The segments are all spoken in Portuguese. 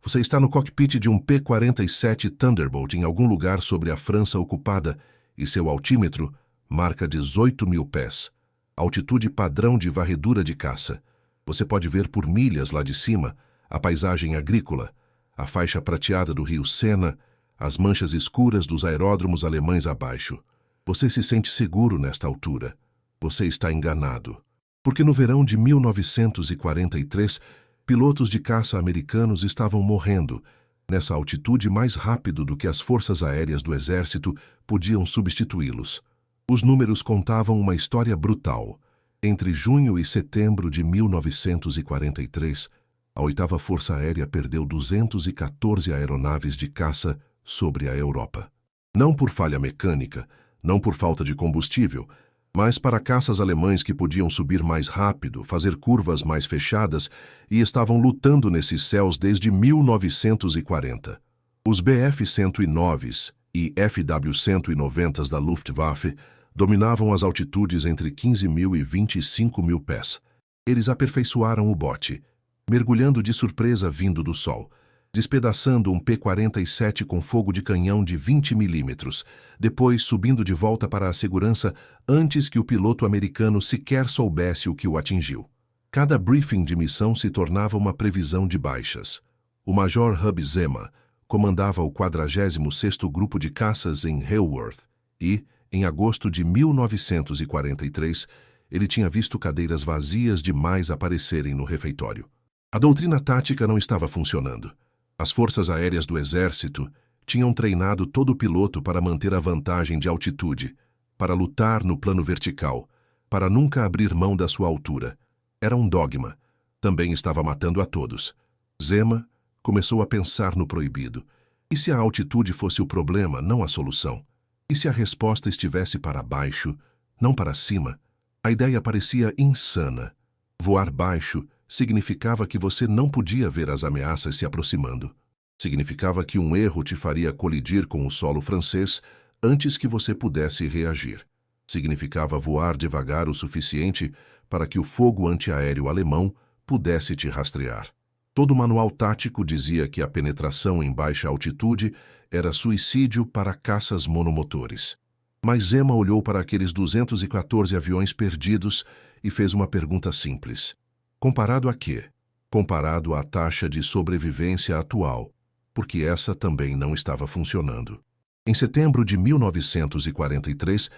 Você está no cockpit de um P-47 Thunderbolt em algum lugar sobre a França ocupada e seu altímetro marca 18.000 pés, altitude padrão de varredura de caça. Você pode ver por milhas lá de cima a paisagem agrícola, a faixa prateada do rio Sena, as manchas escuras dos aeródromos alemães abaixo. Você se sente seguro nesta altura. Você está enganado. Porque no verão de 1943, pilotos de caça americanos estavam morrendo nessa altitude mais rápido do que as forças aéreas do exército podiam substituí-los. Os números contavam uma história brutal. Entre junho e setembro de 1943, a 8ª Força Aérea perdeu 214 aeronaves de caça sobre a Europa. Não por falha mecânica, não por falta de combustível, mas para caças alemães que podiam subir mais rápido, fazer curvas mais fechadas e estavam lutando nesses céus desde 1940. Os Bf-109s e FW-190s da Luftwaffe dominavam as altitudes entre 15.000 e 25.000 pés. Eles aperfeiçoaram o bote, mergulhando de surpresa vindo do sol, despedaçando um P-47 com fogo de canhão de 20 milímetros, depois subindo de volta para a segurança antes que o piloto americano sequer soubesse o que o atingiu. Cada briefing de missão se tornava uma previsão de baixas. O Major Hub Zema comandava o 46º Grupo de Caças em Haworth e, em agosto de 1943, ele tinha visto cadeiras vazias demais aparecerem no refeitório. A doutrina tática não estava funcionando. As forças aéreas do exército tinham treinado todo piloto para manter a vantagem de altitude, para lutar no plano vertical, para nunca abrir mão da sua altura. Era um dogma. Também estava matando a todos. Zema começou a pensar no proibido. E se a altitude fosse o problema, não a solução? E se a resposta estivesse para baixo, não para cima? A ideia parecia insana. Voar baixo significava que você não podia ver as ameaças se aproximando. Significava que um erro te faria colidir com o solo francês antes que você pudesse reagir. Significava voar devagar o suficiente para que o fogo antiaéreo alemão pudesse te rastrear. Todo o manual tático dizia que a penetração em baixa altitude era suicídio para caças monomotores. Mas Zema olhou para aqueles 214 aviões perdidos e fez uma pergunta simples. Comparado a quê? Comparado à taxa de sobrevivência atual, porque essa também não estava funcionando. Em setembro de 1943,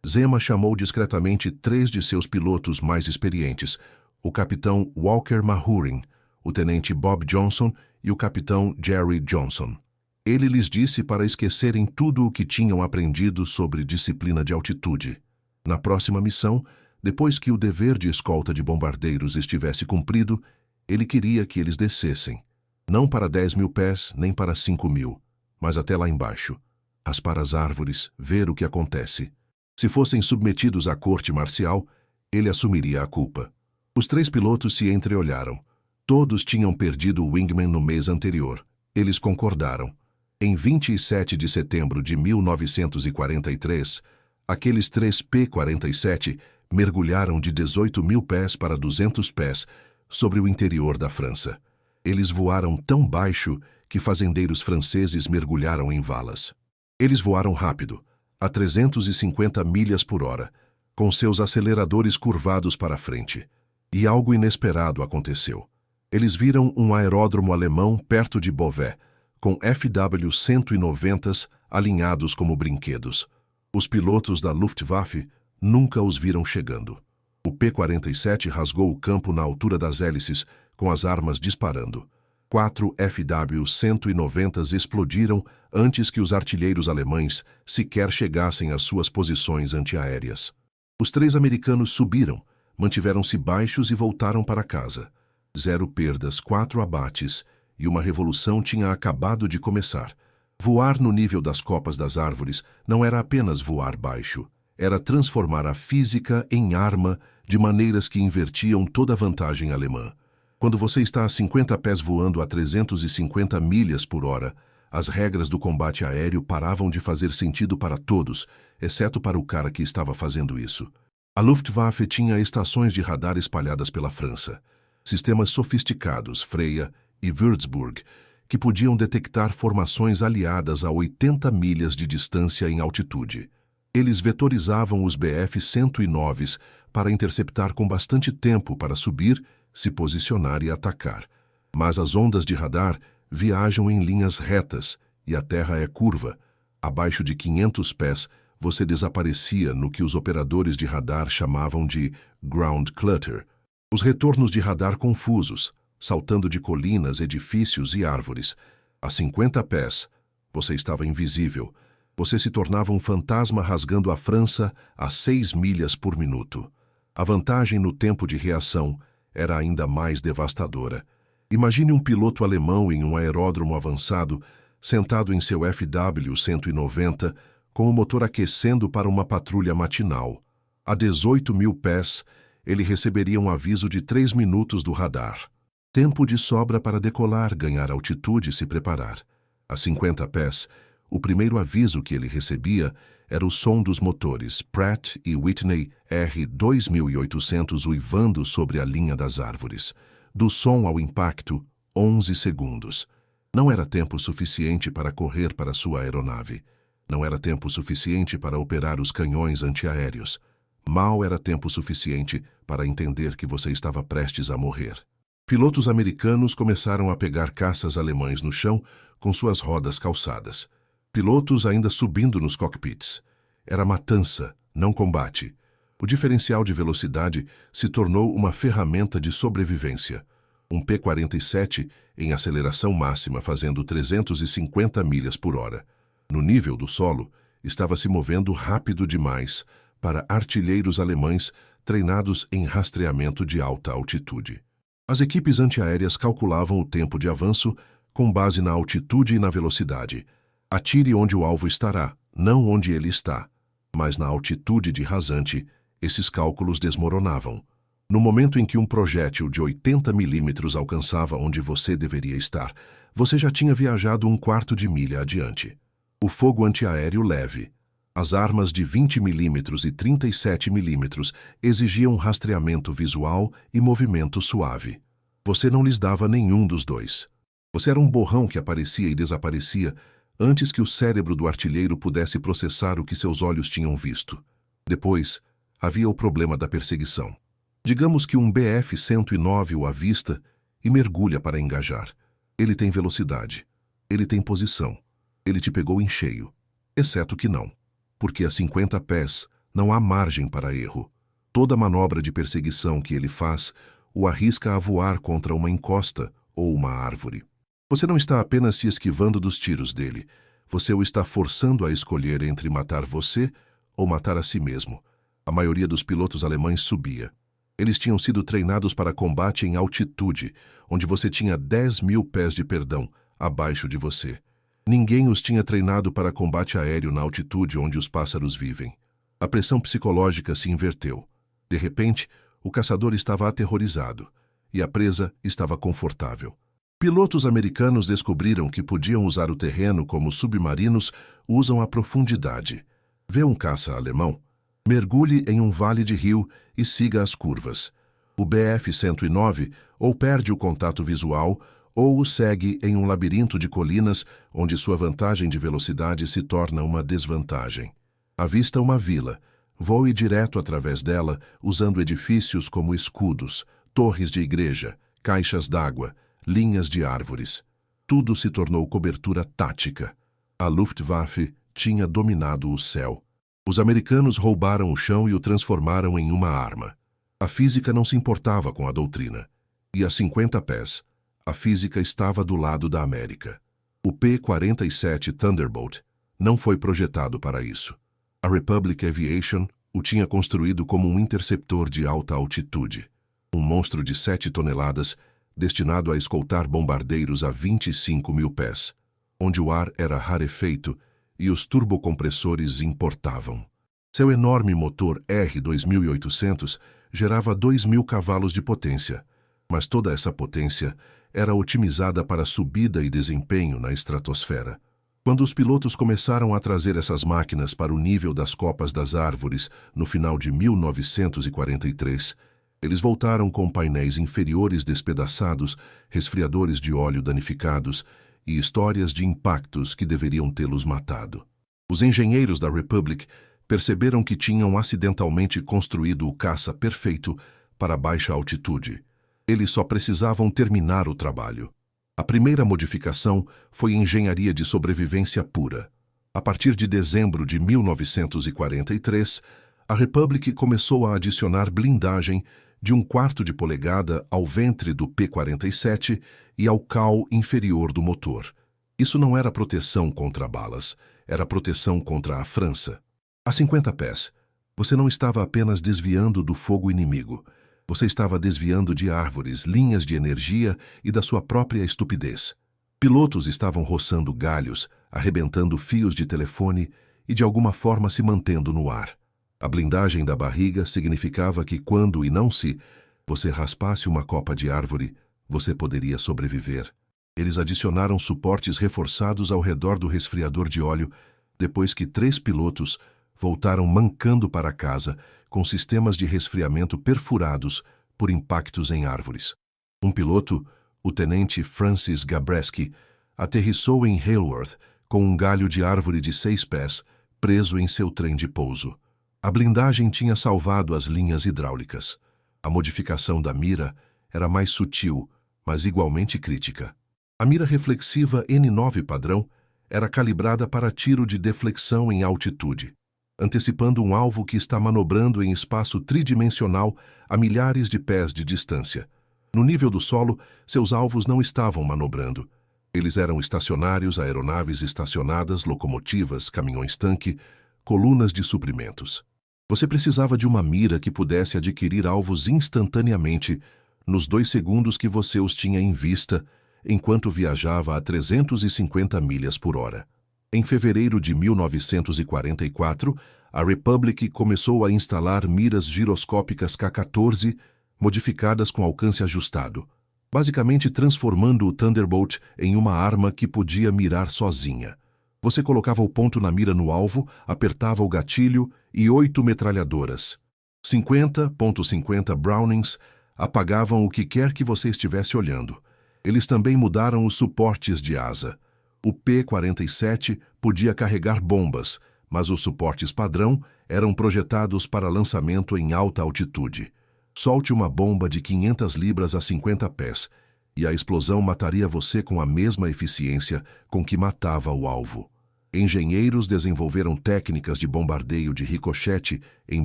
Zema chamou discretamente 3 de seus pilotos mais experientes, o capitão Walker Mahurin, o tenente Bob Johnson e o capitão Jerry Johnson. Ele lhes disse para esquecerem tudo o que tinham aprendido sobre disciplina de altitude. Na próxima missão, depois que o dever de escolta de bombardeiros estivesse cumprido, ele queria que eles descessem. Não para 10.000 pés, nem para 5.000, mas até lá embaixo. Raspar as árvores, ver o que acontece. Se fossem submetidos à corte marcial, ele assumiria a culpa. Os 3 pilotos se entreolharam. Todos tinham perdido o wingman no mês anterior. Eles concordaram. Em 27 de setembro de 1943, aqueles 3 P-47 mergulharam de 18.000 pés para 200 pés sobre o interior da França. Eles voaram tão baixo que fazendeiros franceses mergulharam em valas. Eles voaram rápido, a 350 milhas por hora, com seus aceleradores curvados para a frente. E algo inesperado aconteceu. Eles viram um aeródromo alemão perto de Beauvais, com FW-190s alinhados como brinquedos. Os pilotos da Luftwaffe nunca os viram chegando. O P-47 rasgou o campo na altura das hélices, com as armas disparando. 4 FW-190s explodiram antes que os artilheiros alemães sequer chegassem às suas posições antiaéreas. Os 3 americanos subiram, mantiveram-se baixos e voltaram para casa. 0 perdas, 4 abates, e uma revolução tinha acabado de começar. Voar no nível das copas das árvores não era apenas voar baixo. Era transformar a física em arma de maneiras que invertiam toda a vantagem alemã. Quando você está a 50 pés voando a 350 milhas por hora, as regras do combate aéreo paravam de fazer sentido para todos, exceto para o cara que estava fazendo isso. A Luftwaffe tinha estações de radar espalhadas pela França. Sistemas sofisticados, Freya e Würzburg, que podiam detectar formações aliadas a 80 milhas de distância em altitude. Eles vetorizavam os BF-109s para interceptar com bastante tempo para subir, se posicionar e atacar. Mas as ondas de radar viajam em linhas retas e a terra é curva. Abaixo de 500 pés, você desaparecia no que os operadores de radar chamavam de ground clutter. Os retornos de radar confusos, saltando de colinas, edifícios e árvores. A 50 pés, você estava invisível. Você se tornava um fantasma rasgando a França a 6 milhas por minuto. A vantagem no tempo de reação era ainda mais devastadora. Imagine um piloto alemão em um aeródromo avançado, sentado em seu FW-190, com o motor aquecendo para uma patrulha matinal. A 18.000 pés, ele receberia um aviso de 3 minutos do radar. Tempo de sobra para decolar, ganhar altitude e se preparar. A 50 pés, o primeiro aviso que ele recebia era o som dos motores Pratt e Whitney R2800 uivando sobre a linha das árvores. Do som ao impacto, 11 segundos. Não era tempo suficiente para correr para sua aeronave. Não era tempo suficiente para operar os canhões antiaéreos. Mal era tempo suficiente para entender que você estava prestes a morrer. Pilotos americanos começaram a pegar caças alemães no chão com suas rodas calçadas. Pilotos ainda subindo nos cockpits. Era matança, não combate. O diferencial de velocidade se tornou uma ferramenta de sobrevivência. Um P-47 em aceleração máxima fazendo 350 milhas por hora. No nível do solo, estava se movendo rápido demais para artilheiros alemães treinados em rastreamento de alta altitude. As equipes antiaéreas calculavam o tempo de avanço com base na altitude e na velocidade. Atire onde o alvo estará, não onde ele está. Mas na altitude de rasante, esses cálculos desmoronavam. No momento em que um projétil de 80 milímetros alcançava onde você deveria estar, você já tinha viajado 1/4 de milha adiante. O fogo antiaéreo leve. As armas de 20 milímetros e 37 milímetros exigiam rastreamento visual e movimento suave. Você não lhes dava nenhum dos dois. Você era um borrão que aparecia e desaparecia antes que o cérebro do artilheiro pudesse processar o que seus olhos tinham visto. Depois, havia o problema da perseguição. Digamos que um BF-109 o avista e mergulha para engajar. Ele tem velocidade. Ele tem posição. Ele te pegou em cheio. Exceto que não. Porque a 50 pés não há margem para erro. Toda manobra de perseguição que ele faz o arrisca a voar contra uma encosta ou uma árvore. Você não está apenas se esquivando dos tiros dele. Você o está forçando a escolher entre matar você ou matar a si mesmo. A maioria dos pilotos alemães subia. Eles tinham sido treinados para combate em altitude, onde você tinha 10.000 pés de perdão abaixo de você. Ninguém os tinha treinado para combate aéreo na altitude onde os pássaros vivem. A pressão psicológica se inverteu. De repente, o caçador estava aterrorizado e a presa estava confortável. Pilotos americanos descobriram que podiam usar o terreno como submarinos usam a profundidade. Vê um caça alemão? Mergulhe em um vale de rio e siga as curvas. O BF-109 ou perde o contato visual ou o segue em um labirinto de colinas onde sua vantagem de velocidade se torna uma desvantagem. Avista uma vila. Voe direto através dela usando edifícios como escudos, torres de igreja, caixas d'água, linhas de árvores. Tudo se tornou cobertura tática. A Luftwaffe tinha dominado o céu. Os americanos roubaram o chão e o transformaram em uma arma. A física não se importava com a doutrina. E a 50 pés, a física estava do lado da América. O P-47 Thunderbolt não foi projetado para isso. A Republic Aviation o tinha construído como um interceptor de alta altitude. Um monstro de 7 toneladas destinado a escoltar bombardeiros a 25.000 pés, onde o ar era rarefeito e os turbocompressores importavam. Seu enorme motor R2800 gerava 2.000 cavalos de potência, mas toda essa potência era otimizada para subida e desempenho na estratosfera. Quando os pilotos começaram a trazer essas máquinas para o nível das copas das árvores no final de 1943, eles voltaram com painéis inferiores despedaçados, resfriadores de óleo danificados e histórias de impactos que deveriam tê-los matado. Os engenheiros da Republic perceberam que tinham acidentalmente construído o caça perfeito para baixa altitude. Eles só precisavam terminar o trabalho. A primeira modificação foi engenharia de sobrevivência pura. A partir de dezembro de 1943, a Republic começou a adicionar blindagem de 1/4 de polegada ao ventre do P-47 e ao caul inferior do motor. Isso não era proteção contra balas, era proteção contra a França. A 50 pés, você não estava apenas desviando do fogo inimigo. Você estava desviando de árvores, linhas de energia e da sua própria estupidez. Pilotos estavam roçando galhos, arrebentando fios de telefone e de alguma forma se mantendo no ar. A blindagem da barriga significava que quando e não se você raspasse uma copa de árvore, você poderia sobreviver. Eles adicionaram suportes reforçados ao redor do resfriador de óleo, depois que 3 pilotos voltaram mancando para casa com sistemas de resfriamento perfurados por impactos em árvores. Um piloto, o tenente Francis Gabreski, aterrissou em Hailworth com um galho de árvore de 6 pés preso em seu trem de pouso. A blindagem tinha salvado as linhas hidráulicas. A modificação da mira era mais sutil, mas igualmente crítica. A mira reflexiva N9 padrão era calibrada para tiro de deflexão em altitude, antecipando um alvo que está manobrando em espaço tridimensional a milhares de pés de distância. No nível do solo, seus alvos não estavam manobrando. Eles eram estacionários, aeronaves estacionadas, locomotivas, caminhões-tanque, colunas de suprimentos. Você precisava de uma mira que pudesse adquirir alvos instantaneamente, nos 2 segundos que você os tinha em vista, enquanto viajava a 350 milhas por hora. Em fevereiro de 1944, a Republic começou a instalar miras giroscópicas K-14 modificadas com alcance ajustado, basicamente transformando o Thunderbolt em uma arma que podia mirar sozinha. Você colocava o ponto na mira no alvo, apertava o gatilho e 8 metralhadoras. 50.50 Brownings apagavam o que quer que você estivesse olhando. Eles também mudaram os suportes de asa. O P-47 podia carregar bombas, mas os suportes padrão eram projetados para lançamento em alta altitude. Solte uma bomba de 500 libras a 50 pés, e a explosão mataria você com a mesma eficiência com que matava o alvo. Engenheiros desenvolveram técnicas de bombardeio de ricochete em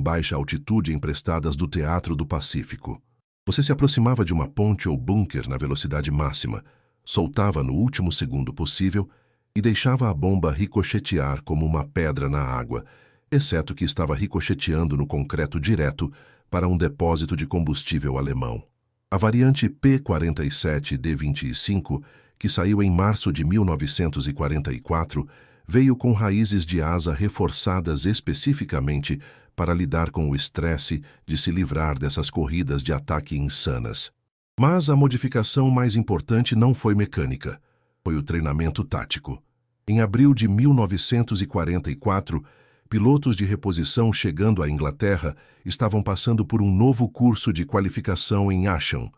baixa altitude emprestadas do Teatro do Pacífico. Você se aproximava de uma ponte ou bunker na velocidade máxima, soltava no último segundo possível e deixava a bomba ricochetear como uma pedra na água, exceto que estava ricocheteando no concreto direto para um depósito de combustível alemão. A variante P-47D-25, que saiu em março de 1944, veio com raízes de asa reforçadas especificamente para lidar com o estresse de se livrar dessas corridas de ataque insanas. Mas a modificação mais importante não foi mecânica, foi o treinamento tático. Em abril de 1944, pilotos de reposição chegando à Inglaterra estavam passando por um novo curso de qualificação em Asham.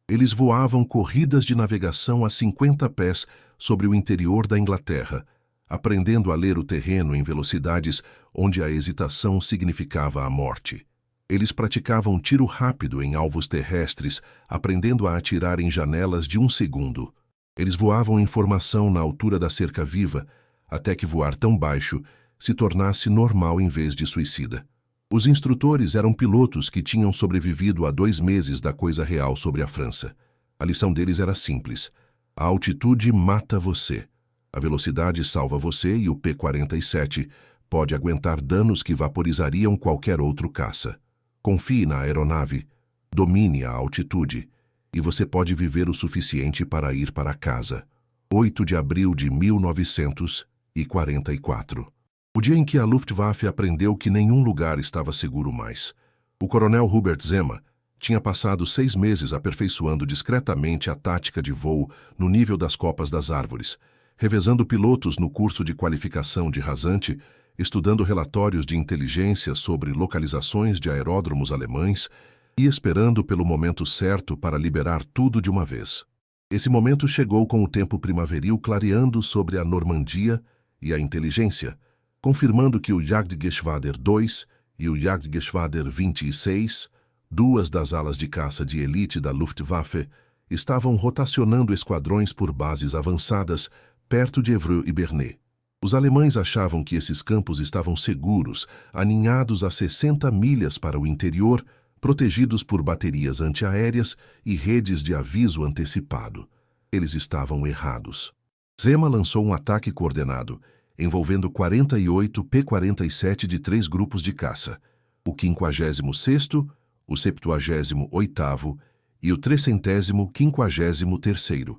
Eles voavam corridas de navegação a 50 pés sobre o interior da Inglaterra, aprendendo a ler o terreno em velocidades onde a hesitação significava a morte. Eles praticavam tiro rápido em alvos terrestres, aprendendo a atirar em janelas de 1 segundo. Eles voavam em formação na altura da cerca viva, até que voar tão baixo se tornasse normal em vez de suicida. Os instrutores eram pilotos que tinham sobrevivido a 2 meses da coisa real sobre a França. A lição deles era simples: a altitude mata você. A velocidade salva você e o P-47 pode aguentar danos que vaporizariam qualquer outro caça. Confie na aeronave, domine a altitude, e você pode viver o suficiente para ir para casa. 8 de abril de 1944. O dia em que a Luftwaffe aprendeu que nenhum lugar estava seguro mais. O coronel Hubert Zema tinha passado 6 meses aperfeiçoando discretamente a tática de voo no nível das copas das árvores, revezando pilotos no curso de qualificação de rasante, estudando relatórios de inteligência sobre localizações de aeródromos alemães e esperando pelo momento certo para liberar tudo de uma vez. Esse momento chegou com o tempo primaveril clareando sobre a Normandia e a inteligência, confirmando que o Jagdgeschwader 2 e o Jagdgeschwader 26, duas das alas de caça de elite da Luftwaffe, estavam rotacionando esquadrões por bases avançadas perto de Évreux e Bernay. Os alemães achavam que esses campos estavam seguros, aninhados a 60 milhas para o interior, protegidos por baterias antiaéreas e redes de aviso antecipado. Eles estavam errados. Zema lançou um ataque coordenado, envolvendo 48 P-47 de 3 grupos de caça, o 56º, o 78º e o 353º.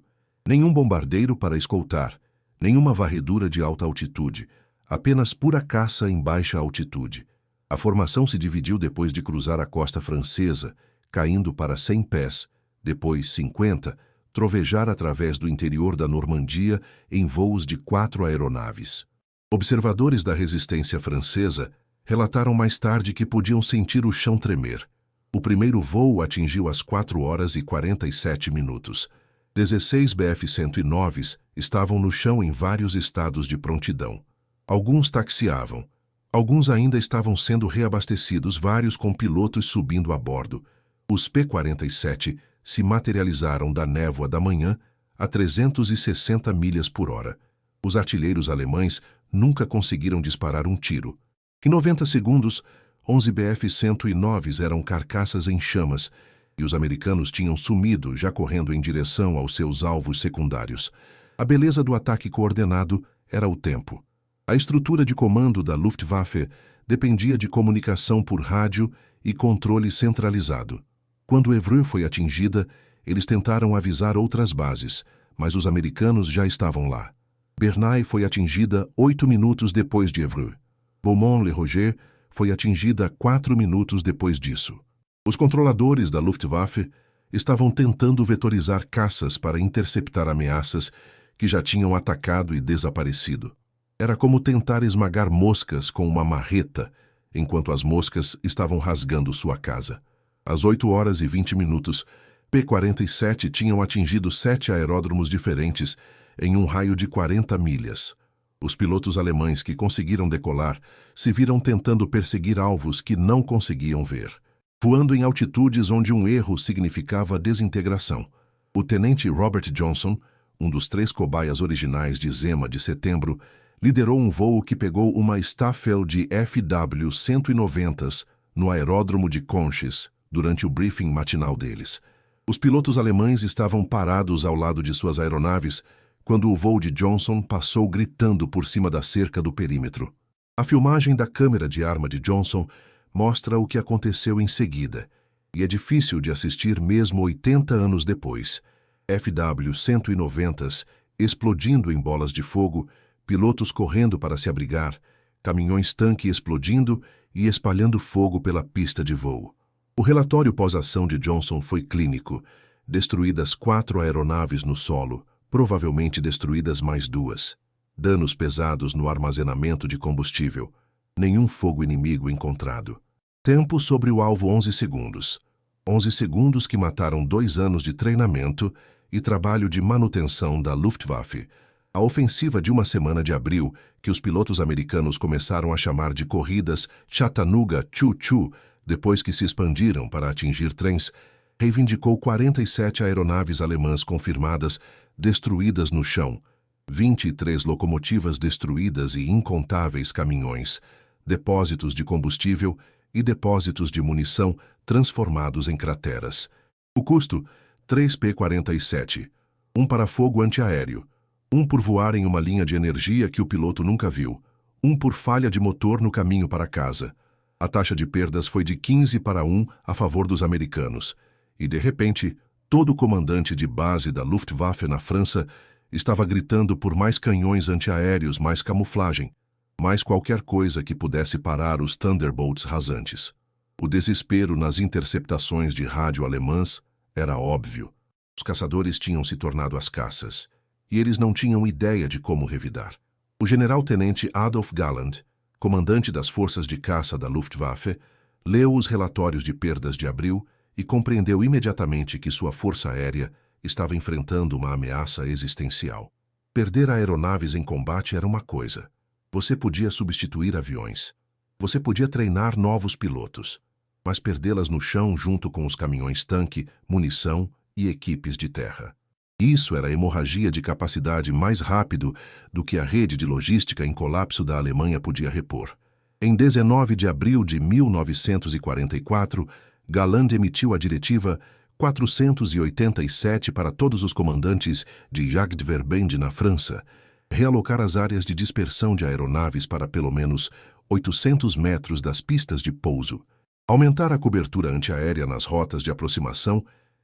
Nenhum bombardeiro para escoltar, nenhuma varredura de alta altitude, apenas pura caça em baixa altitude. A formação se dividiu depois de cruzar a costa francesa, caindo para 100 pés, depois 50, trovejar através do interior da Normandia em voos de 4 aeronaves. Observadores da resistência francesa relataram mais tarde que podiam sentir o chão tremer. O primeiro voo atingiu às 4h47. 16 Bf-109s estavam no chão em vários estados de prontidão. Alguns taxiavam. Alguns ainda estavam sendo reabastecidos, vários com pilotos subindo a bordo. Os P-47 se materializaram da névoa da manhã a 360 milhas por hora. Os artilheiros alemães nunca conseguiram disparar um tiro. Em 90 segundos, 11 Bf-109s eram carcaças em chamas, e os americanos tinham sumido, já correndo em direção aos seus alvos secundários. A beleza do ataque coordenado era o tempo. A estrutura de comando da Luftwaffe dependia de comunicação por rádio e controle centralizado. Quando Évreux foi atingida, eles tentaram avisar outras bases, mas os americanos já estavam lá. Bernay foi atingida 8 minutos depois de Évreux. Beaumont-le-Roger foi atingida 4 minutos depois disso. Os controladores da Luftwaffe estavam tentando vetorizar caças para interceptar ameaças que já tinham atacado e desaparecido. Era como tentar esmagar moscas com uma marreta, enquanto as moscas estavam rasgando sua casa. Às 8h20, P-47 tinham atingido 7 aeródromos diferentes em um raio de 40 milhas. Os pilotos alemães que conseguiram decolar se viram tentando perseguir alvos que não conseguiam ver, voando em altitudes onde um erro significava desintegração. O tenente Robert Johnson, um dos 3 cobaias originais de Zema de setembro, liderou um voo que pegou uma Staffel de FW-190s no aeródromo de Conches durante o briefing matinal deles. Os pilotos alemães estavam parados ao lado de suas aeronaves quando o voo de Johnson passou gritando por cima da cerca do perímetro. A filmagem da câmera de arma de Johnson mostra o que aconteceu em seguida, e é difícil de assistir mesmo 80 anos depois. FW-190s explodindo em bolas de fogo, pilotos correndo para se abrigar, caminhões-tanque explodindo e espalhando fogo pela pista de voo. O relatório pós-ação de Johnson foi clínico. Destruídas 4 aeronaves no solo, provavelmente destruídas mais 2. Danos pesados no armazenamento de combustível. Nenhum fogo inimigo encontrado. Tempo sobre o alvo 11 segundos. 11 segundos que mataram 2 anos de treinamento e trabalho de manutenção da Luftwaffe. A ofensiva de uma semana de abril, que os pilotos americanos começaram a chamar de corridas Chattanooga Choo-Choo, depois que se expandiram para atingir trens, reivindicou 47 aeronaves alemãs confirmadas destruídas no chão, 23 locomotivas destruídas e incontáveis caminhões, depósitos de combustível e depósitos de munição transformados em crateras. O custo, 3 P-47, um para fogo antiaéreo, um por voar em uma linha de energia que o piloto nunca viu, um por falha de motor no caminho para casa. A taxa de perdas foi de 15-1 a favor dos americanos, e de repente, todo comandante de base da Luftwaffe na França estava gritando por mais canhões antiaéreos, mais camuflagem, mais qualquer coisa que pudesse parar os Thunderbolts rasantes. O desespero nas interceptações de rádio alemãs era óbvio. Os caçadores tinham se tornado as caças, e eles não tinham ideia de como revidar. O general-tenente Adolf Galland, comandante das forças de caça da Luftwaffe, leu os relatórios de perdas de abril e compreendeu imediatamente que sua força aérea estava enfrentando uma ameaça existencial. Perder aeronaves em combate era uma coisa. Você podia substituir aviões. Você podia treinar novos pilotos. Mas perdê-las no chão junto com os caminhões-tanque, munição e equipes de terra. Isso era a hemorragia de capacidade mais rápido do que a rede de logística em colapso da Alemanha podia repor. Em 19 de abril de 1944, Galland emitiu a diretiva 487 para todos os comandantes de Jagdverband na França, realocar as áreas de dispersão de aeronaves para pelo menos 800 metros das pistas de pouso, aumentar a cobertura antiaérea nas rotas de aproximação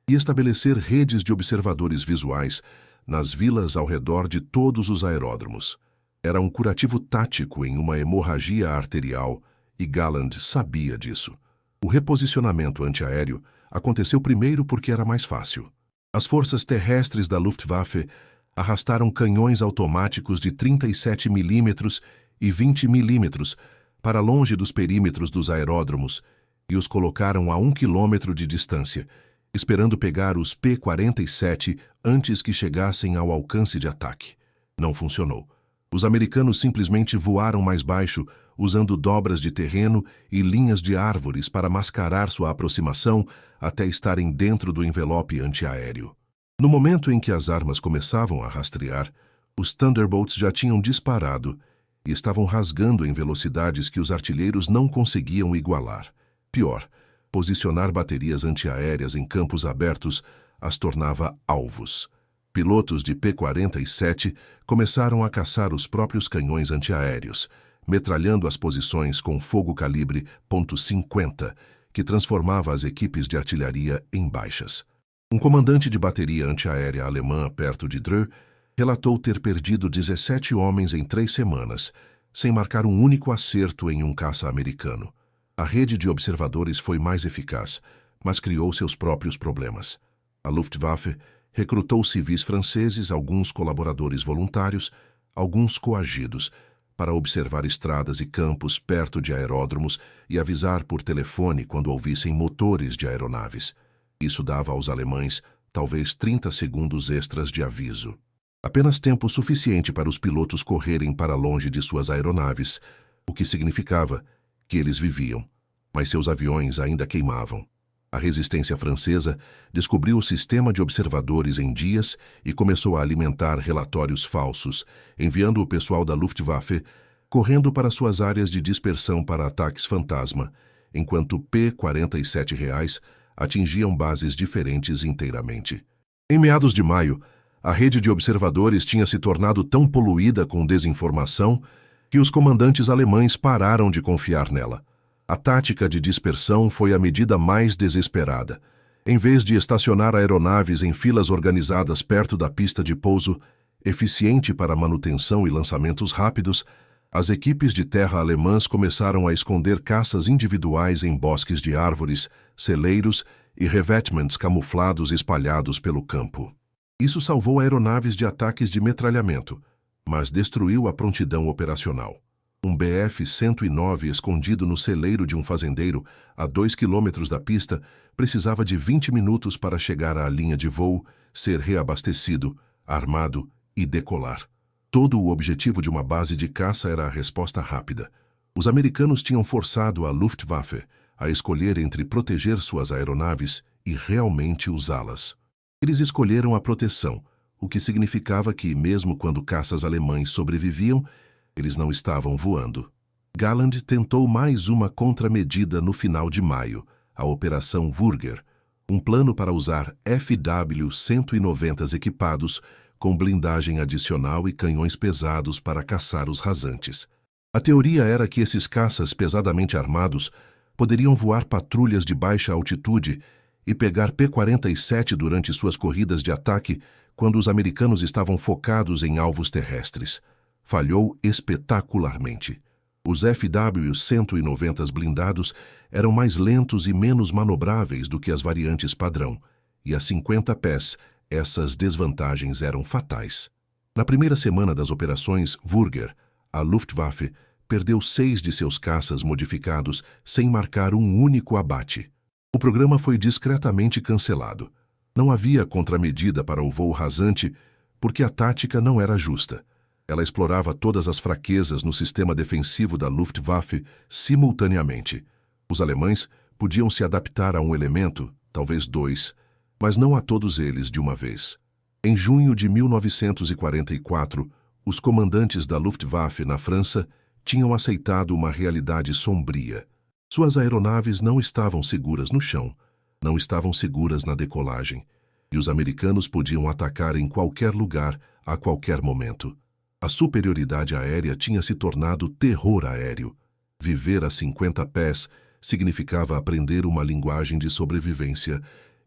e estabelecer redes de observadores visuais nas vilas ao redor de todos os aeródromos. Era um curativo tático em uma hemorragia arterial e Galland sabia disso. O reposicionamento antiaéreo aconteceu primeiro porque era mais fácil. As forças terrestres da Luftwaffe arrastaram canhões automáticos de 37 mm e 20 mm para longe dos perímetros dos aeródromos e os colocaram a 1 quilômetro de distância, esperando pegar os P-47 antes que chegassem ao alcance de ataque. Não funcionou. Os americanos simplesmente voaram mais baixo, usando dobras de terreno e linhas de árvores para mascarar sua aproximação até estarem dentro do envelope antiaéreo. No momento em que as armas começavam a rastrear, os Thunderbolts já tinham disparado e estavam rasgando em velocidades que os artilheiros não conseguiam igualar. Pior, posicionar baterias antiaéreas em campos abertos as tornava alvos. Pilotos de P-47 começaram a caçar os próprios canhões antiaéreos, metralhando as posições com fogo calibre .50, que transformava as equipes de artilharia em baixas. Um comandante de bateria antiaérea alemã perto de Dreux relatou ter perdido 17 homens em 3 semanas, sem marcar um único acerto em um caça americano. A rede de observadores foi mais eficaz, mas criou seus próprios problemas. A Luftwaffe recrutou civis franceses, alguns colaboradores voluntários, alguns coagidos, para observar estradas e campos perto de aeródromos e avisar por telefone quando ouvissem motores de aeronaves. Isso dava aos alemães talvez 30 segundos extras de aviso. Apenas tempo suficiente para os pilotos correrem para longe de suas aeronaves, o que significava que eles viviam, mas seus aviões ainda queimavam. A resistência francesa descobriu o sistema de observadores em dias e começou a alimentar relatórios falsos, enviando o pessoal da Luftwaffe correndo para suas áreas de dispersão para ataques fantasma, enquanto P-47 reais atingiam bases diferentes inteiramente. Em meados de maio, a rede de observadores tinha se tornado tão poluída com desinformação que os comandantes alemães pararam de confiar nela. A tática de dispersão foi a medida mais desesperada. Em vez de estacionar aeronaves em filas organizadas perto da pista de pouso, eficiente para manutenção e lançamentos rápidos, as equipes de terra alemãs começaram a esconder caças individuais em bosques de árvores, celeiros e revetments camuflados espalhados pelo campo. Isso salvou aeronaves de ataques de metralhamento, mas destruiu a prontidão operacional. Um Bf-109 escondido no celeiro de um fazendeiro, a 2 quilômetros da pista, precisava de 20 minutos para chegar à linha de voo, ser reabastecido, armado e decolar. Todo o objetivo de uma base de caça era a resposta rápida. Os americanos tinham forçado a Luftwaffe a escolher entre proteger suas aeronaves e realmente usá-las. Eles escolheram a proteção, o que significava que, mesmo quando caças alemães sobreviviam, eles não estavam voando. Galland tentou mais uma contramedida no final de maio, a Operação Würger, um plano para usar FW-190 equipados com blindagem adicional e canhões pesados para caçar os rasantes. A teoria era que esses caças pesadamente armados poderiam voar patrulhas de baixa altitude e pegar P-47 durante suas corridas de ataque quando os americanos estavam focados em alvos terrestres. Falhou espetacularmente. Os FW-190 blindados eram mais lentos e menos manobráveis do que as variantes padrão, e a 50 pés, essas desvantagens eram fatais. Na primeira semana das operações Würger, a Luftwaffe perdeu 6 de seus caças modificados sem marcar um único abate. O programa foi discretamente cancelado. Não havia contramedida para o voo rasante, porque a tática não era justa. Ela explorava todas as fraquezas no sistema defensivo da Luftwaffe simultaneamente. Os alemães podiam se adaptar a um elemento, talvez dois, mas não a todos eles de uma vez. Em junho de 1944, os comandantes da Luftwaffe na França tinham aceitado uma realidade sombria. Suas aeronaves não estavam seguras no chão, não estavam seguras na decolagem, e os americanos podiam atacar em qualquer lugar, a qualquer momento. A superioridade aérea tinha se tornado terror aéreo. Viver a 50 pés significava aprender uma linguagem de sobrevivência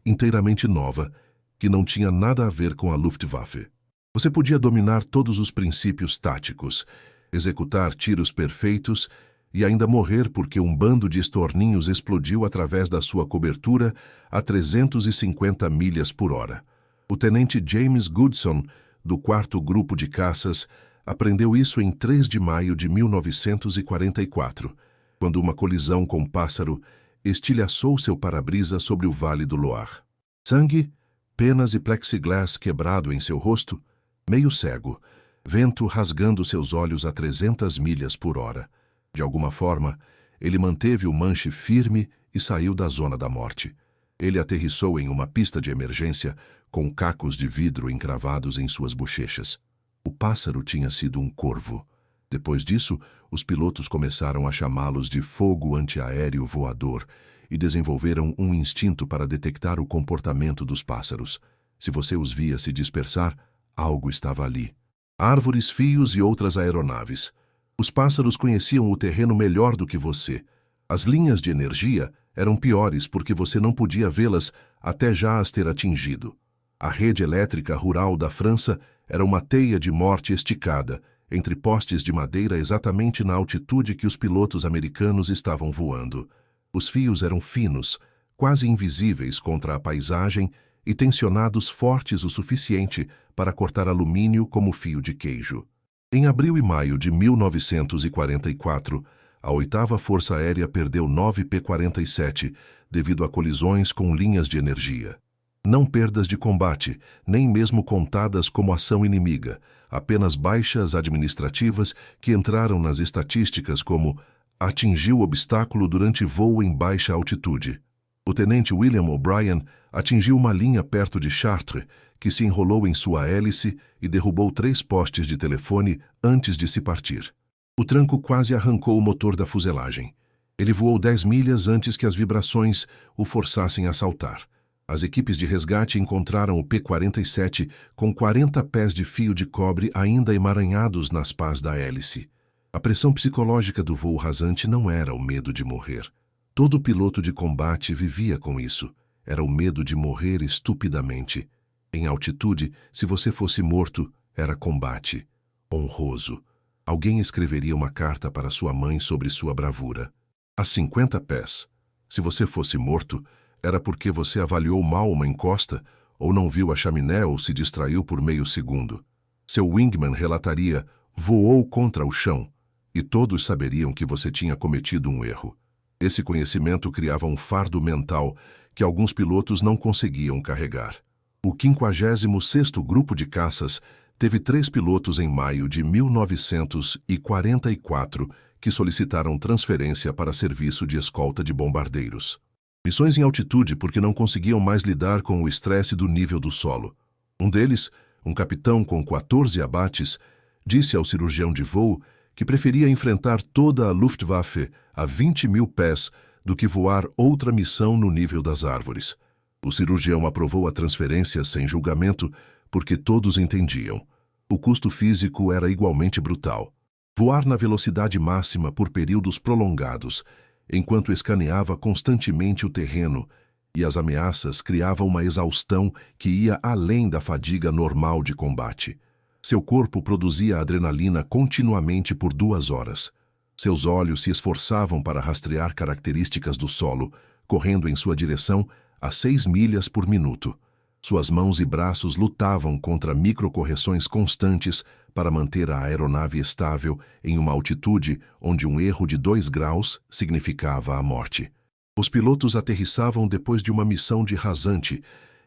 inteiramente nova, que não tinha nada a ver com a Luftwaffe. Você podia dominar todos os princípios táticos, executar tiros perfeitos e ainda morrer porque um bando de estorninhos explodiu através da sua cobertura a 350 milhas por hora. O tenente James Goodson, do 4º Grupo de Caças, aprendeu isso em 3 de maio de 1944, quando uma colisão com um pássaro estilhaçou seu para-brisa sobre o Vale do Loire. Sangue, penas e plexiglass quebrado em seu rosto, meio cego, vento rasgando seus olhos a 300 milhas por hora. De alguma forma, ele manteve o manche firme e saiu da zona da morte. Ele aterrissou em uma pista de emergência com cacos de vidro encravados em suas bochechas. O pássaro tinha sido um corvo. Depois disso, os pilotos começaram a chamá-los de fogo antiaéreo voador e desenvolveram um instinto para detectar o comportamento dos pássaros. Se você os via se dispersar, algo estava ali. Árvores, fios e outras aeronaves. Os pássaros conheciam o terreno melhor do que você. As linhas de energia eram piores porque você não podia vê-las até já as ter atingido. A rede elétrica rural da França era uma teia de morte esticada, entre postes de madeira exatamente na altitude que os pilotos americanos estavam voando. Os fios eram finos, quase invisíveis contra a paisagem e tensionados fortes o suficiente para cortar alumínio como fio de queijo. Em abril e maio de 1944, a 8ª Força Aérea perdeu 9 P-47 devido a colisões com linhas de energia. Não perdas de combate, nem mesmo contadas como ação inimiga, apenas baixas administrativas que entraram nas estatísticas como atingiu obstáculo durante voo em baixa altitude. O tenente William O'Brien atingiu uma linha perto de Chartres, que se enrolou em sua hélice e derrubou 3 postes de telefone antes de se partir. O tranco quase arrancou o motor da fuselagem. Ele voou 10 milhas antes que as vibrações o forçassem a saltar. As equipes de resgate encontraram o P-47 com 40 pés de fio de cobre ainda emaranhados nas pás da hélice. A pressão psicológica do voo rasante não era o medo de morrer. Todo piloto de combate vivia com isso. Era o medo de morrer estupidamente. Em altitude, se você fosse morto, era combate. Honroso. Alguém escreveria uma carta para sua mãe sobre sua bravura. A 50 pés. Se você fosse morto, era porque você avaliou mal uma encosta, ou não viu a chaminé ou se distraiu por meio segundo. Seu wingman relataria, voou contra o chão, e todos saberiam que você tinha cometido um erro. Esse conhecimento criava um fardo mental que alguns pilotos não conseguiam carregar. O 56º Grupo de Caças teve 3 pilotos em maio de 1944 que solicitaram transferência para serviço de escolta de bombardeiros. Missões em altitude porque não conseguiam mais lidar com o estresse do nível do solo. Um deles, um capitão com 14 abates, disse ao cirurgião de voo que preferia enfrentar toda a Luftwaffe a 20 mil pés do que voar outra missão no nível das árvores. O cirurgião aprovou a transferência sem julgamento porque todos entendiam. O custo físico era igualmente brutal. Voar na velocidade máxima por períodos prolongados, enquanto escaneava constantemente o terreno, e as ameaças criavam uma exaustão que ia além da fadiga normal de combate. Seu corpo produzia adrenalina continuamente por 2 horas. Seus olhos se esforçavam para rastrear características do solo, correndo em sua direção a 6 milhas por minuto. Suas mãos e braços lutavam contra microcorreções constantes para manter a aeronave estável em uma altitude onde um erro de 2 graus significava a morte. Os pilotos aterrissavam depois de uma missão de rasante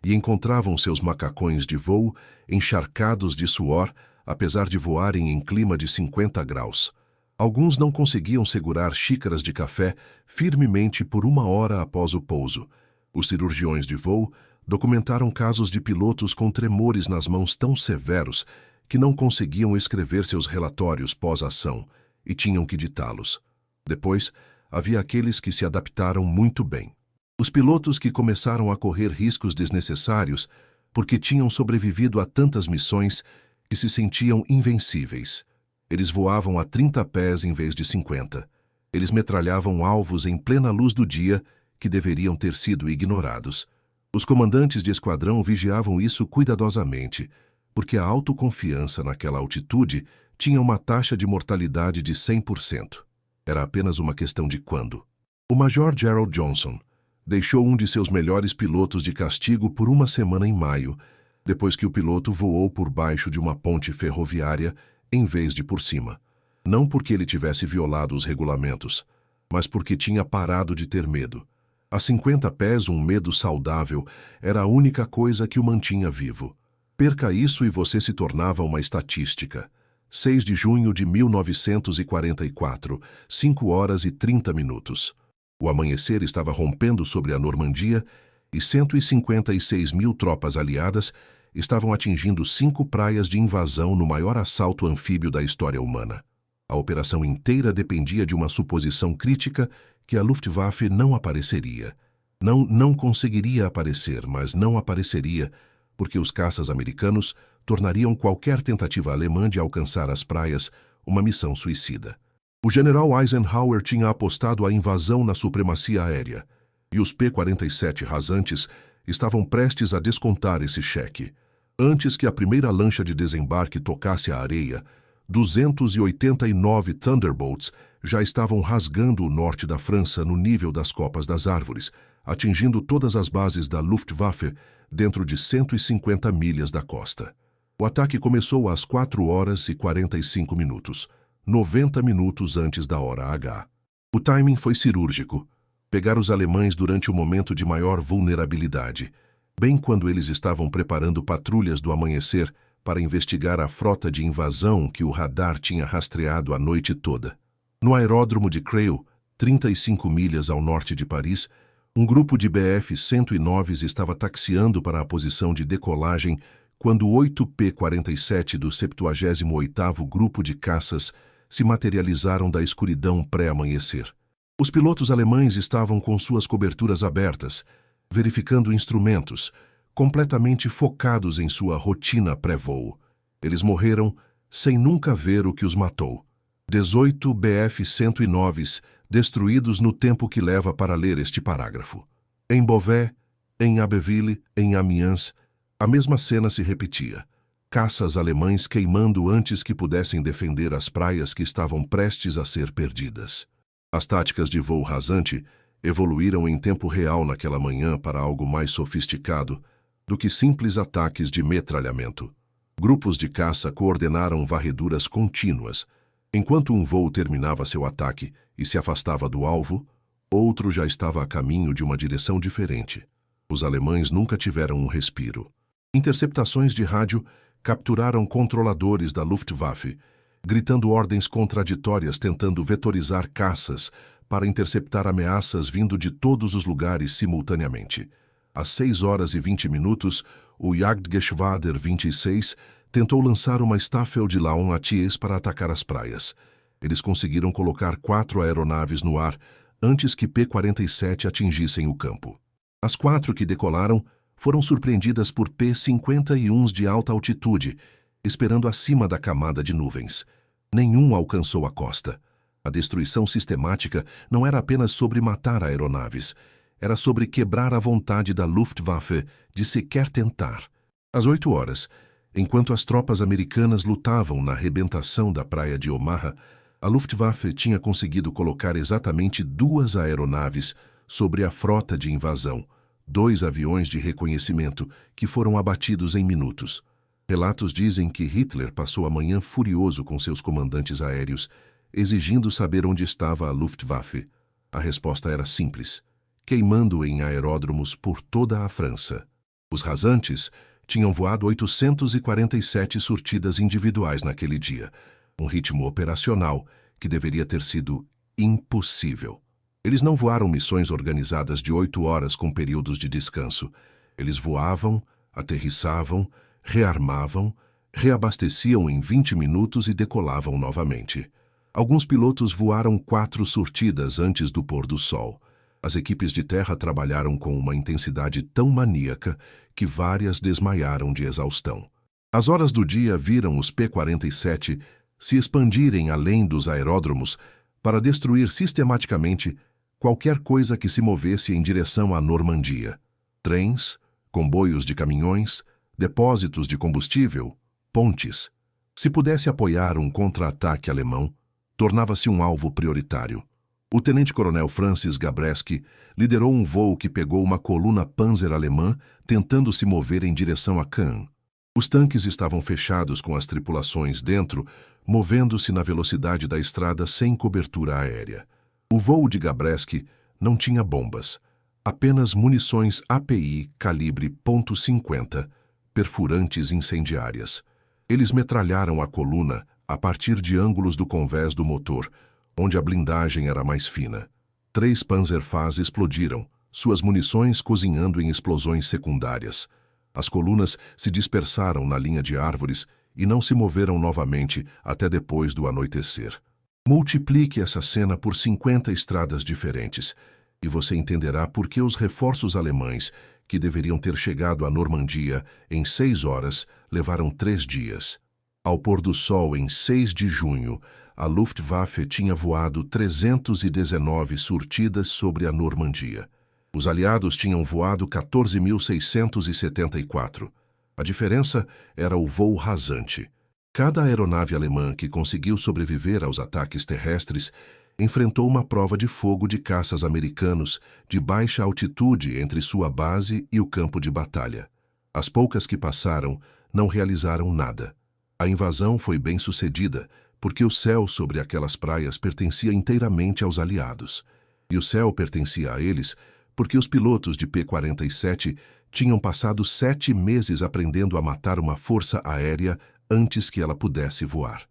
e encontravam seus macacões de voo encharcados de suor, apesar de voarem em clima de 50 graus. Alguns não conseguiam segurar xícaras de café firmemente por 1 hora após o pouso. Os cirurgiões de voo documentaram casos de pilotos com tremores nas mãos tão severos que não conseguiam escrever seus relatórios pós-ação e tinham que ditá-los. Depois, havia aqueles que se adaptaram muito bem. Os pilotos que começaram a correr riscos desnecessários porque tinham sobrevivido a tantas missões que se sentiam invencíveis. Eles voavam a 30 pés em vez de 50. Eles metralhavam alvos em plena luz do dia que deveriam ter sido ignorados. Os comandantes de esquadrão vigiavam isso cuidadosamente, porque a autoconfiança naquela altitude tinha uma taxa de mortalidade de 100%. Era apenas uma questão de quando. O Major Gerald Johnson deixou um de seus melhores pilotos de castigo por 1 semana em maio, depois que o piloto voou por baixo de uma ponte ferroviária em vez de por cima. Não porque ele tivesse violado os regulamentos, mas porque tinha parado de ter medo. A 50 pés, um medo saudável era a única coisa que o mantinha vivo. Perca isso e você se tornava uma estatística. 6 de junho de 1944, 5 horas e 30 minutos. O amanhecer estava rompendo sobre a Normandia e 156 mil tropas aliadas estavam atingindo 5 praias de invasão no maior assalto anfíbio da história humana. A operação inteira dependia de uma suposição crítica que a Luftwaffe não apareceria. Não conseguiria aparecer, mas não apareceria, porque os caças americanos tornariam qualquer tentativa alemã de alcançar as praias uma missão suicida. O general Eisenhower tinha apostado a invasão na supremacia aérea, e os P-47 rasantes estavam prestes a descontar esse cheque. Antes que a primeira lancha de desembarque tocasse a areia, 289 Thunderbolts já estavam rasgando o norte da França no nível das copas das árvores, atingindo todas as bases da Luftwaffe dentro de 150 milhas da costa. O ataque começou às 4 horas e 45 minutos, 90 minutos antes da hora H. O timing foi cirúrgico. Pegar os alemães durante o momento de maior vulnerabilidade, bem quando eles estavam preparando patrulhas do amanhecer para investigar a frota de invasão que o radar tinha rastreado a noite toda. No aeródromo de Creil, 35 milhas ao norte de Paris, um grupo de Bf-109s estava taxiando para a posição de decolagem quando 8 P-47 do 78º Grupo de Caças se materializaram da escuridão pré-amanhecer. Os pilotos alemães estavam com suas coberturas abertas, verificando instrumentos, completamente focados em sua rotina pré-voo. Eles morreram sem nunca ver o que os matou. 18 Bf-109s destruídos no tempo que leva para ler este parágrafo. Em Beauvais, em Abbeville, em Amiens, a mesma cena se repetia. Caças alemães queimando antes que pudessem defender as praias que estavam prestes a ser perdidas. As táticas de voo rasante evoluíram em tempo real naquela manhã para algo mais sofisticado do que simples ataques de metralhamento. Grupos de caça coordenaram varreduras contínuas. Enquanto um voo terminava seu ataque e se afastava do alvo, outro já estava a caminho de uma direção diferente. Os alemães nunca tiveram um respiro. Interceptações de rádio capturaram controladores da Luftwaffe, gritando ordens contraditórias tentando vetorizar caças para interceptar ameaças vindo de todos os lugares simultaneamente. Às 6 horas e 20 minutos, o Jagdgeschwader 26 tentou lançar uma Staffel de Laon Atiers para atacar as praias. Eles conseguiram colocar 4 aeronaves no ar antes que P-47 atingissem o campo. As 4 que decolaram foram surpreendidas por P-51s de alta altitude, esperando acima da camada de nuvens. Nenhum alcançou a costa. A destruição sistemática não era apenas sobre matar aeronaves, era sobre quebrar a vontade da Luftwaffe de sequer tentar. Às 8 horas, enquanto as tropas americanas lutavam na arrebentação da praia de Omaha, a Luftwaffe tinha conseguido colocar exatamente 2 aeronaves sobre a frota de invasão, 2 aviões de reconhecimento que foram abatidos em minutos. Relatos dizem que Hitler passou a manhã furioso com seus comandantes aéreos, exigindo saber onde estava a Luftwaffe. A resposta era simples: queimando em aeródromos por toda a França. Os rasantes tinham voado 847 sortidas individuais naquele dia, um ritmo operacional que deveria ter sido impossível. Eles não voaram missões organizadas de 8 horas com períodos de descanso. Eles voavam, aterrissavam, rearmavam, reabasteciam em 20 minutos e decolavam novamente. Alguns pilotos voaram 4 sortidas antes do pôr do sol. As equipes de terra trabalharam com uma intensidade tão maníaca que várias desmaiaram de exaustão. As horas do dia viram os P-47 se expandirem além dos aeródromos para destruir sistematicamente qualquer coisa que se movesse em direção à Normandia. Trens, comboios de caminhões, depósitos de combustível, pontes. Se pudesse apoiar um contra-ataque alemão, tornava-se um alvo prioritário. O tenente-coronel Francis Gabreski liderou um voo que pegou uma coluna Panzer alemã tentando se mover em direção a Caen. Os tanques estavam fechados com as tripulações dentro, movendo-se na velocidade da estrada sem cobertura aérea. O voo de Gabreski não tinha bombas, apenas munições API calibre .50, perfurantes incendiárias. Eles metralharam a coluna a partir de ângulos do convés do motor, onde a blindagem era mais fina. 3 Panzerfahs explodiram, suas munições cozinhando em explosões secundárias. As colunas se dispersaram na linha de árvores e não se moveram novamente até depois do anoitecer. Multiplique essa cena por 50 estradas diferentes e você entenderá por que os reforços alemães, que deveriam ter chegado à Normandia em 6 horas, levaram 3 dias. Ao pôr do sol em 6 de junho, a Luftwaffe tinha voado 319 sortidas sobre a Normandia. Os aliados tinham voado 14.674. A diferença era o voo rasante. Cada aeronave alemã que conseguiu sobreviver aos ataques terrestres enfrentou uma prova de fogo de caças americanos de baixa altitude entre sua base e o campo de batalha. As poucas que passaram não realizaram nada. A invasão foi bem sucedida, porque o céu sobre aquelas praias pertencia inteiramente aos aliados. E o céu pertencia a eles porque os pilotos de P-47 tinham passado 7 meses aprendendo a matar uma força aérea antes que ela pudesse voar.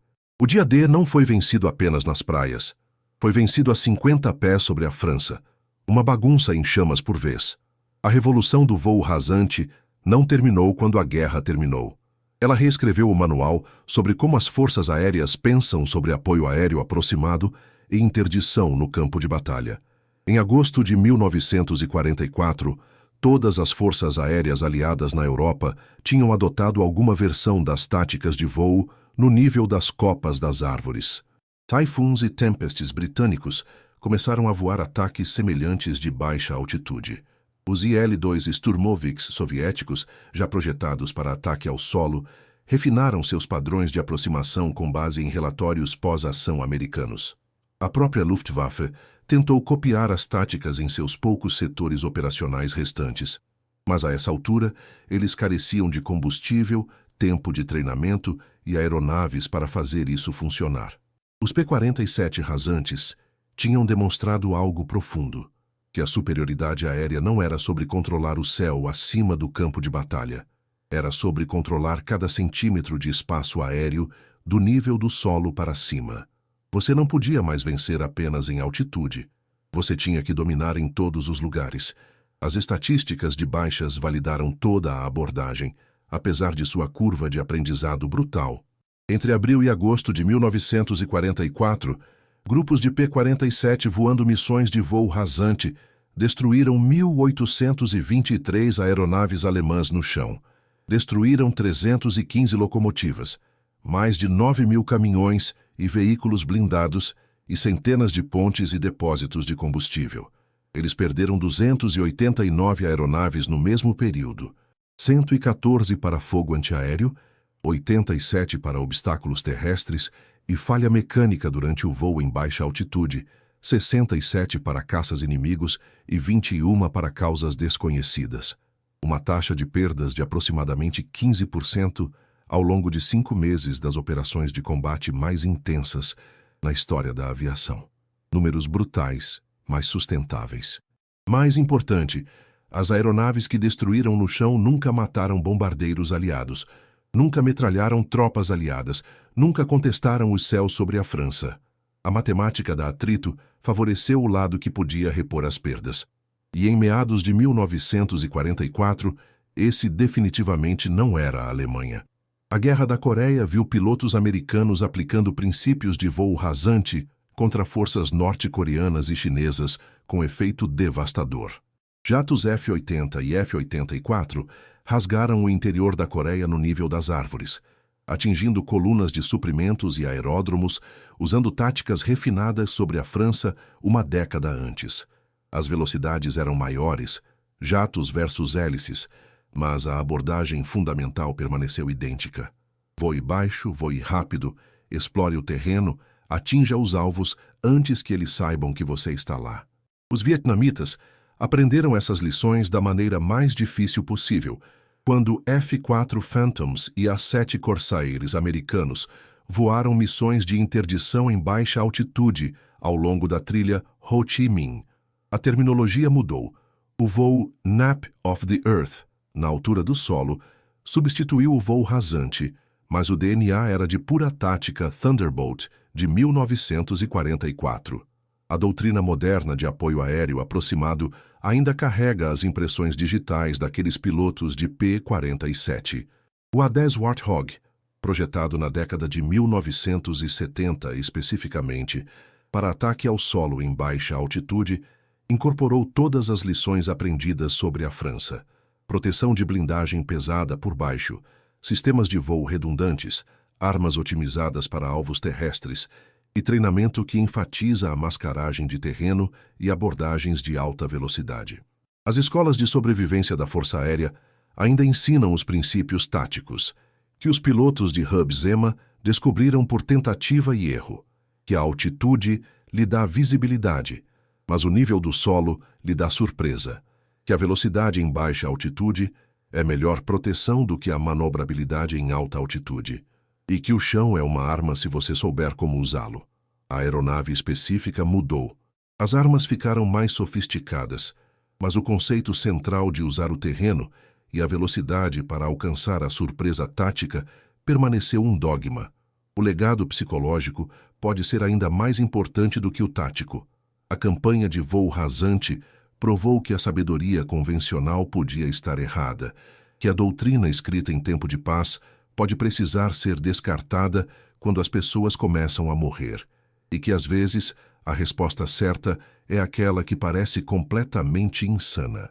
O dia D não foi vencido apenas nas praias. Foi vencido a 50 pés sobre a França, uma bagunça em chamas por vez. A revolução do voo rasante não terminou quando a guerra terminou. Ela reescreveu o manual sobre como as forças aéreas pensam sobre apoio aéreo aproximado e interdição no campo de batalha. Em agosto de 1944, todas as forças aéreas aliadas na Europa tinham adotado alguma versão das táticas de voo no nível das copas das árvores. Typhoons e Tempestes britânicos começaram a voar ataques semelhantes de baixa altitude. Os IL-2 Sturmovix soviéticos, já projetados para ataque ao solo, refinaram seus padrões de aproximação com base em relatórios pós-ação americanos. A própria Luftwaffe tentou copiar as táticas em seus poucos setores operacionais restantes, mas a essa altura eles careciam de combustível, tempo de treinamento e aeronaves para fazer isso funcionar. Os P-47 rasantes tinham demonstrado algo profundo, que a superioridade aérea não era sobre controlar o céu acima do campo de batalha, era sobre controlar cada centímetro de espaço aéreo do nível do solo para cima. Você não podia mais vencer apenas em altitude. Você tinha que dominar em todos os lugares. As estatísticas de baixas validaram toda a abordagem, apesar de sua curva de aprendizado brutal. Entre abril e agosto de 1944, grupos de P-47 voando missões de voo rasante destruíram 1.823 aeronaves alemãs no chão. Destruíram 315 locomotivas, mais de 9.000 caminhões e veículos blindados e centenas de pontes e depósitos de combustível. Eles perderam 289 aeronaves no mesmo período, 114 para fogo antiaéreo, 87 para obstáculos terrestres e falha mecânica durante o voo em baixa altitude, 67 para caças inimigos e 21 para causas desconhecidas. Uma taxa de perdas de aproximadamente 15% ao longo de 5 meses das operações de combate mais intensas na história da aviação. Números brutais, mas sustentáveis. Mais importante, As aeronaves que destruíram no chão nunca mataram bombardeiros aliados, nunca metralharam tropas aliadas, nunca contestaram os céus sobre a França. A matemática da atrito favoreceu o lado que podia repor as perdas. E em meados de 1944, esse definitivamente não era a Alemanha. A Guerra da Coreia viu pilotos americanos aplicando princípios de voo rasante contra forças norte-coreanas e chinesas com efeito devastador. Jatos F-80 e F-84 rasgaram o interior da Coreia no nível das árvores, atingindo colunas de suprimentos e aeródromos, usando táticas refinadas sobre a França uma década antes. As velocidades eram maiores, jatos versus hélices, mas a abordagem fundamental permaneceu idêntica. Voe baixo, voe rápido, explore o terreno, atinja os alvos antes que eles saibam que você está lá. Os vietnamitas aprenderam essas lições da maneira mais difícil possível, quando F-4 Phantoms e A-7 Corsairs americanos voaram missões de interdição em baixa altitude ao longo da trilha Ho Chi Minh. A terminologia mudou. O voo Nap of the Earth, na altura do solo, substituiu o voo rasante, mas o DNA era de pura tática Thunderbolt de 1944. A doutrina moderna de apoio aéreo aproximado ainda carrega as impressões digitais daqueles pilotos de P-47. O A-10 Warthog, projetado na década de 1970 especificamente, para ataque ao solo em baixa altitude, incorporou todas as lições aprendidas sobre a França. Proteção de blindagem pesada por baixo, sistemas de voo redundantes, armas otimizadas para alvos terrestres e treinamento que enfatiza a mascaragem de terreno e abordagens de alta velocidade. As escolas de sobrevivência da Força Aérea ainda ensinam os princípios táticos, que os pilotos de Hub Zema descobriram por tentativa e erro, que a altitude lhe dá visibilidade, mas o nível do solo lhe dá surpresa, que a velocidade em baixa altitude é melhor proteção do que a manobrabilidade em alta altitude, e que o chão é uma arma se você souber como usá-lo. A aeronave específica mudou. As armas ficaram mais sofisticadas, mas o conceito central de usar o terreno e a velocidade para alcançar a surpresa tática permaneceu um dogma. O legado psicológico pode ser ainda mais importante do que o tático. A campanha de voo rasante provou que a sabedoria convencional podia estar errada, que a doutrina escrita em tempo de paz pode precisar ser descartada quando as pessoas começam a morrer, e que às vezes a resposta certa é aquela que parece completamente insana.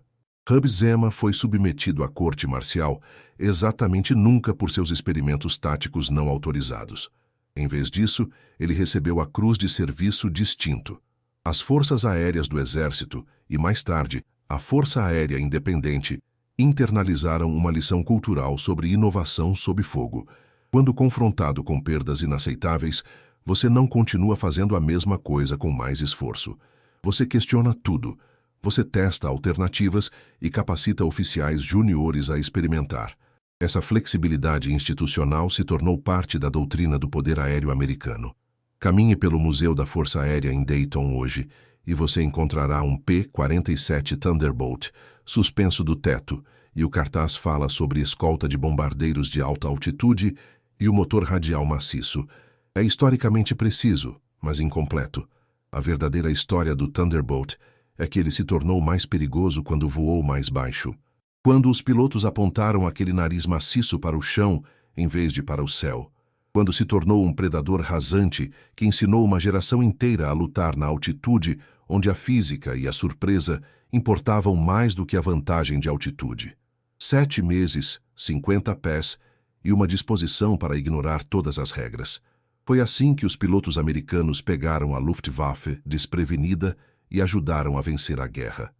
Hub Zema foi submetido à corte marcial exatamente nunca por seus experimentos táticos não autorizados. Em vez disso, ele recebeu a Cruz de Serviço Distinto. As Forças Aéreas do Exército e, mais tarde, a Força Aérea Independente internalizaram uma lição cultural sobre inovação sob fogo. Quando confrontado com perdas inaceitáveis, você não continua fazendo a mesma coisa com mais esforço. Você questiona tudo. Você testa alternativas e capacita oficiais juniores a experimentar. Essa flexibilidade institucional se tornou parte da doutrina do poder aéreo americano. Caminhe pelo Museu da Força Aérea em Dayton hoje e você encontrará um P-47 Thunderbolt suspenso do teto, e o cartaz fala sobre escolta de bombardeiros de alta altitude e o motor radial maciço. É historicamente preciso, mas incompleto. A verdadeira história do Thunderbolt é que ele se tornou mais perigoso quando voou mais baixo. Quando os pilotos apontaram aquele nariz maciço para o chão em vez de para o céu. Quando se tornou um predador rasante que ensinou uma geração inteira a lutar na altitude, onde a física e a surpresa importavam mais do que a vantagem de altitude. 7 meses, 50 pés e uma disposição para ignorar todas as regras. Foi assim que os pilotos americanos pegaram a Luftwaffe desprevenida e ajudaram a vencer a guerra.